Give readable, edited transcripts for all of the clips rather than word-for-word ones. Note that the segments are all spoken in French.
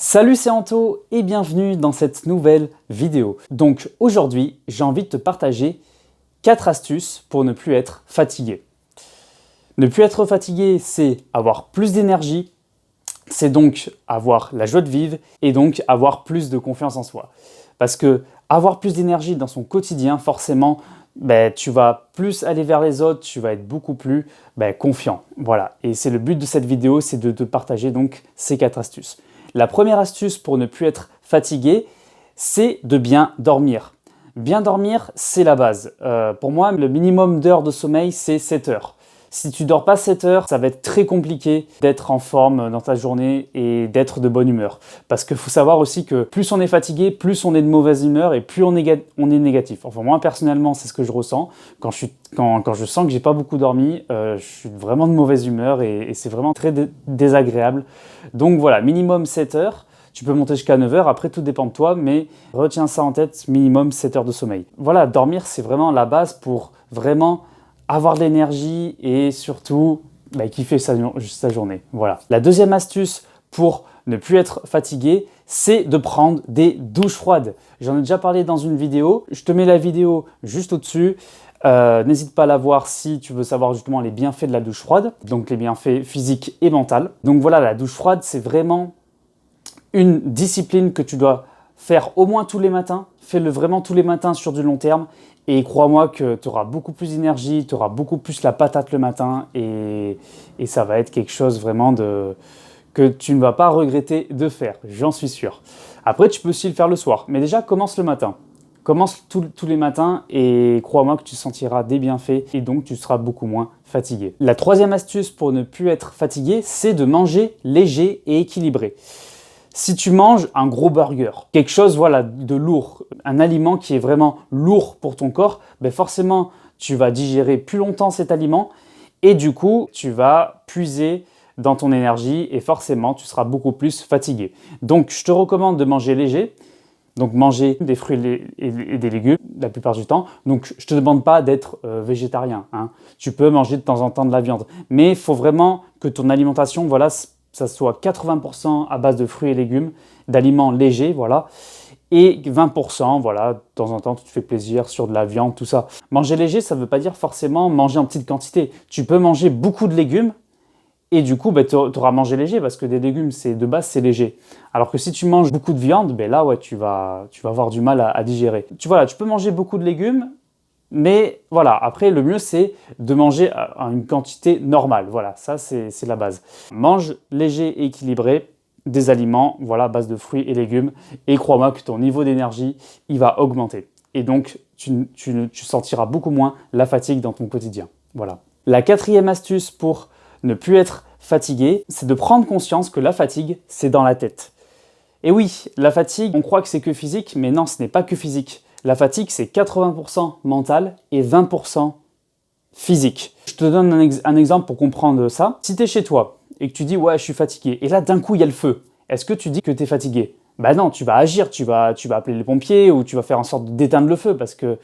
Salut, c'est Anto et bienvenue dans cette nouvelle vidéo. Donc aujourd'hui, j'ai envie de te partager 4 astuces pour ne plus être fatigué. Ne plus être fatigué, c'est avoir plus d'énergie, c'est donc avoir la joie de vivre et donc avoir plus de confiance en soi. Parce que avoir plus d'énergie dans son quotidien, forcément, tu vas plus aller vers les autres, tu vas être beaucoup plus confiant. Voilà, et c'est le but de cette vidéo, c'est de te partager donc ces 4 astuces. La première astuce pour ne plus être fatigué, c'est de bien dormir. Bien dormir, c'est la base. Pour moi, le minimum d'heures de sommeil, c'est 7 heures. Si tu dors pas 7 heures, ça va être très compliqué d'être en forme dans ta journée et d'être de bonne humeur. Parce qu'il faut savoir aussi que plus on est fatigué, plus on est de mauvaise humeur et plus on est négatif. Enfin, moi, personnellement, c'est ce que je ressens. Quand je sens que j'ai pas beaucoup dormi, je suis vraiment de mauvaise humeur et c'est vraiment très désagréable. Donc voilà, minimum 7 heures. Tu peux monter jusqu'à 9 heures, après tout dépend de toi, mais retiens ça en tête, minimum 7 heures de sommeil. Voilà, dormir, c'est vraiment la base pour vraiment avoir de l'énergie et surtout kiffer sa journée. Voilà. La deuxième astuce pour ne plus être fatigué, c'est de prendre des douches froides. J'en ai déjà parlé dans une vidéo, je te mets la vidéo juste au-dessus. N'hésite pas à la voir si tu veux savoir justement les bienfaits de la douche froide, donc les bienfaits physiques et mentaux. Donc voilà, la douche froide, c'est vraiment une discipline que tu dois faire au moins tous les matins. Fais-le vraiment tous les matins sur du long terme et crois-moi que tu auras beaucoup plus d'énergie, tu auras beaucoup plus la patate le matin et ça va être quelque chose vraiment que tu ne vas pas regretter de faire, j'en suis sûr. Après, tu peux aussi le faire le soir, mais déjà commence le matin. Commence tous les matins et crois-moi que tu sentiras des bienfaits et donc tu seras beaucoup moins fatigué. La troisième astuce pour ne plus être fatigué, c'est de manger léger et équilibré. Si tu manges un gros burger, quelque chose de lourd, un aliment qui est vraiment lourd pour ton corps, forcément tu vas digérer plus longtemps cet aliment et du coup tu vas puiser dans ton énergie et forcément tu seras beaucoup plus fatigué. Donc je te recommande de manger léger, donc manger des fruits et des légumes la plupart du temps. Donc je ne te demande pas d'être végétarien, hein. Tu peux manger de temps en temps de la viande, mais il faut vraiment que ton alimentation, ça soit 80% à base de fruits et légumes, d'aliments légers, et 20%, de temps en temps, tu te fais plaisir sur de la viande, tout ça. Manger léger, ça ne veut pas dire forcément manger en petite quantité. Tu peux manger beaucoup de légumes et du coup, tu auras mangé léger parce que des légumes, de base, c'est léger. Alors que si tu manges beaucoup de viande, là, ouais, tu vas avoir du mal à digérer. Tu peux manger beaucoup de légumes, mais voilà, après le mieux c'est de manger à une quantité normale, voilà, ça c'est la base. Mange léger et équilibré des aliments, à base de fruits et légumes, et crois-moi que ton niveau d'énergie, il va augmenter. Et donc tu sentiras beaucoup moins la fatigue dans ton quotidien, voilà. La quatrième astuce pour ne plus être fatigué, c'est de prendre conscience que la fatigue, c'est dans la tête. Et oui, la fatigue, on croit que c'est que physique, mais non, ce n'est pas que physique. La fatigue, c'est 80% mental et 20% physique. Je te donne un exemple pour comprendre ça. Si tu es chez toi et que tu dis « ouais, je suis fatigué » et là, d'un coup, il y a le feu, est-ce que tu dis que tu es fatigué? Non, tu vas agir, tu vas appeler les pompiers ou tu vas faire en sorte d'éteindre le feu parce que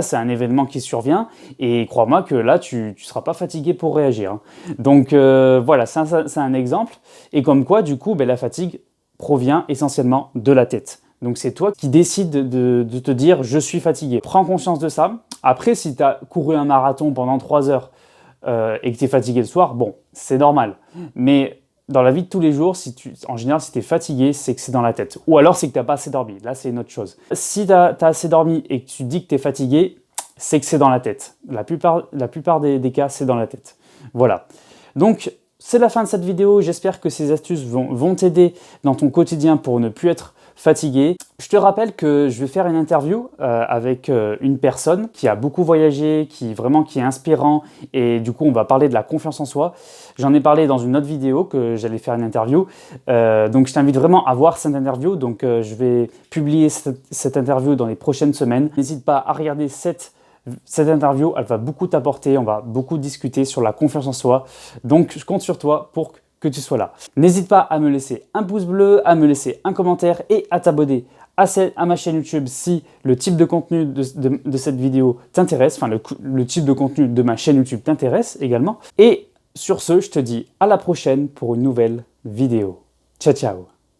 c'est un événement qui survient et crois-moi que là, tu ne seras pas fatigué pour réagir, hein. Donc c'est un exemple. Et comme quoi, du coup, la fatigue provient essentiellement de la tête. Donc c'est toi qui décides de te dire « je suis fatigué ». Prends conscience de ça. Après, si tu as couru un marathon pendant 3 heures et que tu es fatigué le soir, bon, c'est normal. Mais dans la vie de tous les jours, en général, si tu es fatigué, c'est que c'est dans la tête. Ou alors, c'est que tu n'as pas assez dormi. Là, c'est une autre chose. Si tu as assez dormi et que tu dis que tu es fatigué, c'est que c'est dans la tête. La plupart des cas, c'est dans la tête. Voilà. Donc, c'est la fin de cette vidéo. J'espère que ces astuces vont t'aider dans ton quotidien pour ne plus être fatigué. Je te rappelle que je vais faire une interview avec une personne qui a beaucoup voyagé, qui est inspirant et du coup on va parler de la confiance en soi. J'en ai parlé dans une autre vidéo que j'allais faire une interview. Donc je t'invite vraiment à voir cette interview. Donc je vais publier cette interview dans les prochaines semaines. N'hésite pas à regarder cette interview, elle va beaucoup t'apporter, on va beaucoup discuter sur la confiance en soi. Donc je compte sur toi pour que tu sois là. N'hésite pas à me laisser un pouce bleu, à me laisser un commentaire et à t'abonner à ma chaîne YouTube si le type de contenu de cette vidéo t'intéresse, enfin le type de contenu de ma chaîne YouTube t'intéresse également. Et sur ce, je te dis à la prochaine pour une nouvelle vidéo. Ciao, ciao!